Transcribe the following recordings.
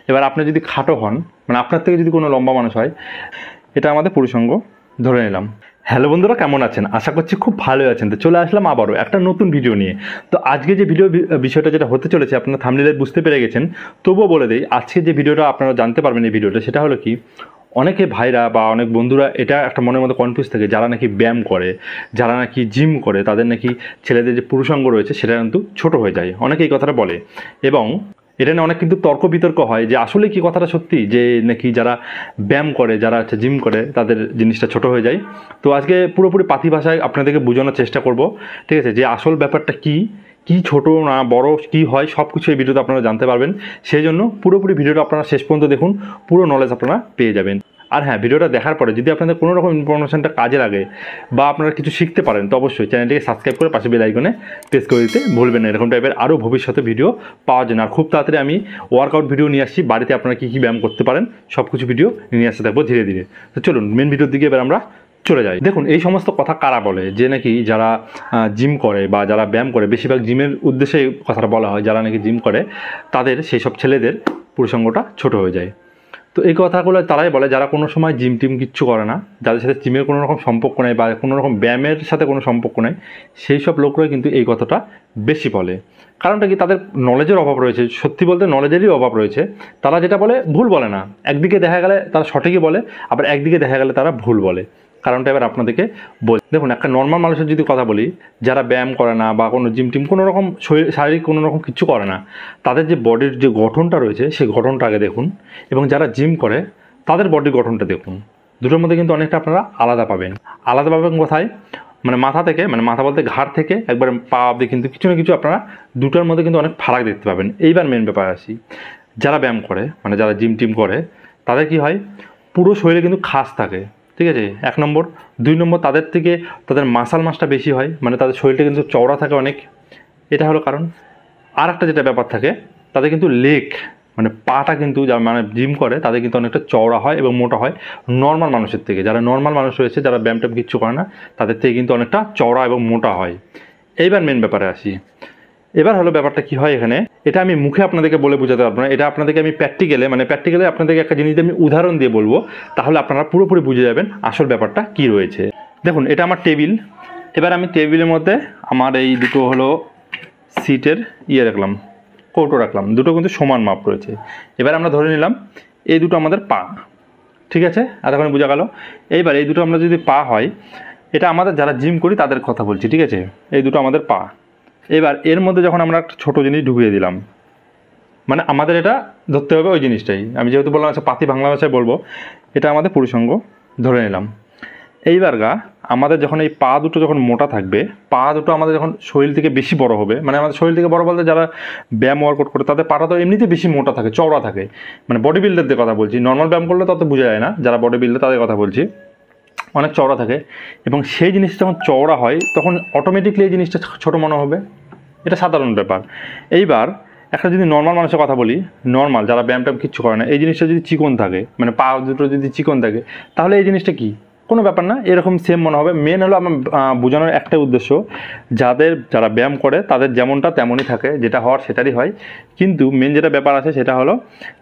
এবার আপনি যদি খাটো হন, মানে আপনার থেকে যদি কোনো লম্বা মানুষ হয়, এটা আমাদের পুরুষাঙ্গ ধরে নিলাম। হ্যালো বন্ধুরা, কেমন আছেন? আশা করছি খুব ভালোই আছেন। তো চলে আসলাম আবারও একটা নতুন ভিডিও নিয়ে। তো আজকে যে বিষয়টা যেটা হতে চলেছে আপনারা থাম্বনেইলে বুঝতে পেরে গেছেন, তবুও বলে দিই আজকে যে ভিডিওটা আপনারা জানতে পারবেন এই ভিডিওটা, সেটা হলো কি, অনেকে ভাইরা বা অনেক বন্ধুরা এটা একটা মনের মধ্যে কনফিউজ থাকে, যারা নাকি ব্যায়াম করে, যারা নাকি জিম করে, তাদের নাকি ছেলেদের যে পুরুষাঙ্গ রয়েছে সেটা কিন্তু ছোট হয়ে যায়। অনেকে এই কথাটা বলে এবং এটা নিয়ে অনেক কিন্তু তর্ক বিতর্ক হয় যে আসলে কি কথাটা সত্যি, যে নাকি যারা ব্যায়াম করে, যারা হচ্ছে জিম করে, তাদের জিনিসটা ছোট হয়ে যায়। তো আজকে পুরোপুরি পাতি ভাষায় আপনাদেরকে বোঝানোর চেষ্টা করব, ঠিক আছে, যে আসল ব্যাপারটা কি ছোট না বড় কি হয় সব কিছু এই ভিডিওতে আপনারা জানতে পারবেন। সেই জন্য পুরোপুরি ভিডিওটা আপনারা শেষ পর্যন্ত দেখুন, পুরো নলেজ আপনারা পেয়ে যাবেন। আর হ্যাঁ, ভিডিওটা দেখার পরে যদি আপনাদের কোনো রকম ইনফরমেশনটা কাজে লাগে বা আপনারা কিছু শিখতে পারেন, তো অবশ্যই চ্যানেলটিকে সাবস্ক্রাইব করে পাশে বেল আইকনে প্রেস করে দিতে ভুলবেন না, এরকম টাইপের আরও ভবিষ্যতে ভিডিও পাওয়ার জন্য। আর খুব তাড়াতাড়ি আমি ওয়ার্কআউট ভিডিও নিয়ে আসছি, বাড়িতে আপনারা কী ব্যায়াম করতে পারেন সব কিছু ভিডিও নিয়ে আসতে থাকবো ধীরে ধীরে। তো চলুন মেন ভিডিওর দিকে এবার আমরা চলে যাই। দেখুন, এই সমস্ত কথা কারা বলে, যে নাকি যারা জিম করে বা যারা ব্যায়াম করে, বেশিরভাগ জিমের উদ্দেশ্যে এই কথাটা বলা হয়, যারা নাকি জিম করে তাদের সেই সব ছেলেদের পুরুষাঙ্গটা ছোট হয়ে যায়। তো এই কথাগুলো তারাই বলে যারা কোনো সময় জিম টিম কিচ্ছু করে না, যাদের সাথে জিমের কোনো রকম সম্পর্ক নেই বা কোনো রকম ব্যায়ামের সাথে কোনো সম্পর্ক নেই, সেই সব লোকরাই কিন্তু এই কথাটা বেশি বলে। কারণটা কি, তাদের নলেজের অভাব রয়েছে, সত্যি বলতে নলেজেরই অভাব রয়েছে। তারা যেটা বলে ভুল বলে না, একদিকে দেখা গেলে তারা সঠিকই বলে, আবার একদিকে দেখা গেলে তারা ভুল বলে। কারণটা এবার আপনাদেরকে বলি। দেখুন, একটা নর্মাল মানুষের যদি কথা বলি, যারা ব্যায়াম করে না বা কোনো জিম টিম কোনো রকম শারীরিক কোনো রকম কিছু করে না, তাদের যে বডির যে গঠনটা রয়েছে সেই গঠনটা আগে দেখুন, এবং যারা জিম করে তাদের বডির গঠনটা দেখুন। দুটোর মধ্যে কিন্তু অনেকটা আপনারা আলাদা পাবেন। আলাদা পাবেন কোথায়? মানে মাথা থেকে, মানে মাথা বলতে ঘাড় থেকে একবার পা অবধি কিন্তু কিছু না কিছু আপনারা দুটোর মধ্যে কিন্তু অনেক ফারাক দেখতে পাবেন। এইবার মেন ব্যাপার আসি, যারা ব্যায়াম করে, মানে যারা জিম টিম করে, তাদের কি হয়, পুরো শরীরে কিন্তু খাস থাকে, ঠিক আছে, 1 নম্বর। 2 নম্বর, তাদের থেকে তাদের মাসল মাসটা বেশি হয়, মানে তাদের শরীরটা কিন্তু চওড়া থাকে অনেক, এটা হলো কারণ। আর একটা যেটা ব্যাপার থাকে, তাদের কিন্তু লেগ মানে পাটা কিন্তু যারা মানে জিম করে তাদের কিন্তু অনেকটা চওড়া হয় এবং মোটা হয় নর্মাল মানুষের থেকে। যারা নর্মাল মানুষ রয়েছে, যারা ব্যায়াম ট্যায়াম কিচ্ছু করে না, তাদের থেকে কিন্তু অনেকটা চওড়া এবং মোটা হয়। এইবার মেন ব্যাপারে আসি। এবার হলো ব্যাপারটা কি হয় এখানে, এটা আমি মুখে আপনাদেরকে বলে বোঝাতে পারবো না, এটা আপনাদেরকে আমি প্র্যাকটিক্যালে আপনাদেরকে একটা জিনিস আমি উদাহরণ দিয়ে বলবো, তাহলে আপনারা পুরোপুরি বুঝে যাবেন আসল ব্যাপারটা কি রয়েছে। দেখুন, এটা আমার টেবিল। এবার আমি টেবিলের মধ্যে আমার এই দুটো হলো সিটের রাখলাম, কৌটো রাখলাম, দুটো কিন্তু সমান মাপ রয়েছে। এবার আমরা ধরে নিলাম এই দুটো আমাদের পা, ঠিক আছে, এতক্ষণ বোঝা গেল। এইবার এই দুটো আমরা যদি পা হয়, এটা আমাদের যারা জিম করি তাদের কথা বলছি, ঠিক আছে, এই দুটো আমাদের পা। এবার এর মধ্যে যখন আমরা একটা ছোটো জিনিস ঢুকিয়ে দিলাম, মানে আমাদের এটা ধরতে হবে ওই জিনিসটাই, আমি যেহেতু বললাম আচ্ছা পাতি বাংলা ভাষায় বলবো, এটা আমাদের পুরুষাঙ্গ ধরে নিলাম। এইবার আমাদের যখন এই পা দুটো যখন মোটা থাকবে, পা দুটো আমাদের যখন শরীর থেকে বেশি বড় হবে, মানে আমাদের শরীর থেকে বড় বলতে যারা ব্যায়াম ওয়ার্কআউট করে তাদের পাটা তো এমনিতে বেশি মোটা থাকে, চওড়া থাকে, মানে বডি বিল্ডারদের কথা বলছি। নর্মাল ব্যায়াম করলে তত বোঝা যায় না, যারা বডি বিল্ডার তাদের কথা বলছি, অনেক চওড়া থাকে। এবং সেই জিনিসটা যখন চওড়া হয় তখন অটোমেটিকলি এই জিনিসটা ছোটো মনে হবে, এটা সাধারণ ব্যাপার। এইবার একটা যদি নর্মাল মানুষের কথা বলি, নর্মাল যারা ব্যায়াম ট্যায়াম কিচ্ছু করে না, এই জিনিসটা যদি চিকন থাকে, মানে পা দুটো যদি চিকন থাকে, তাহলে এই জিনিসটা কি কোনো ব্যাপার না, এরকম সেম মনে হবে। মেন হলো আমার বোঝানোর একটাই উদ্দেশ্য, যারা ব্যায়াম করে তাদের যেমনটা তেমনই থাকে, যেটা হওয়ার সেটারই হয়। কিন্তু মেন যেটা ব্যাপার আছে সেটা হলো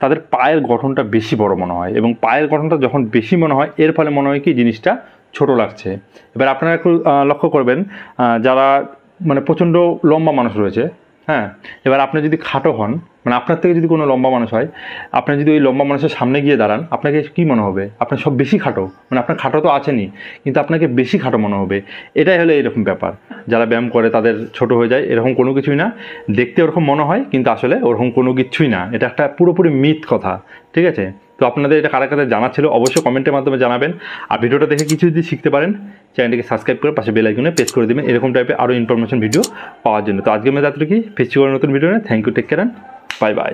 তাদের পায়ের গঠনটা বেশি বড় মনে হয়, এবং পায়ের গঠনটা যখন বেশি মনে হয় এর ফলে মনে হয় কি জিনিসটা ছোট লাগছে। এবার আপনারা একটু লক্ষ্য করবেন, যারা মানে প্রচণ্ড লম্বা মানুষ রয়েছে, হ্যাঁ, এবার আপনি যদি খাটো হন, মানে আপনার থেকে যদি কোনো লম্বা মানুষ হয়, আপনি যদি ওই লম্বা মানুষের সামনে গিয়ে দাঁড়ান, আপনাকে কী মনে হবে, আপনার সব বেশি খাটো, মানে আপনার খাটো তো আছেনই, কিন্তু আপনাকে বেশি খাটো মনে হবে। এটাই হলো এরকম ব্যাপার, যারা ব্যায়াম করে তাদের ছোট হয়ে যায়, এরকম কোনো কিছুই না। দেখতে ওরকম মনে হয় কিন্তু আসলে ওরকম কোনো কিছুই না, এটা একটা পুরোপুরি মিথ কথা, ঠিক আছে। তো আপনাদের এটা কারা কাদের জানা ছিল অবশ্যই কমেন্টের মাধ্যমে জানাবেন। আর ভিডিওটা দেখে কিছু যদি শিখতে পারেন, চ্যানেলটিকে সাবস্ক্রাইব করে পাশে বেল আইকনে প্রেস করে দেবেন এরকম টাইপের আরও ইনফরমেশন ভিডিও পাওয়ার জন্য। তো আজকে আমি রাত্রে কি ফেসবুকের নতুন ভিডিও নিয়ে thank you, take care, bye by.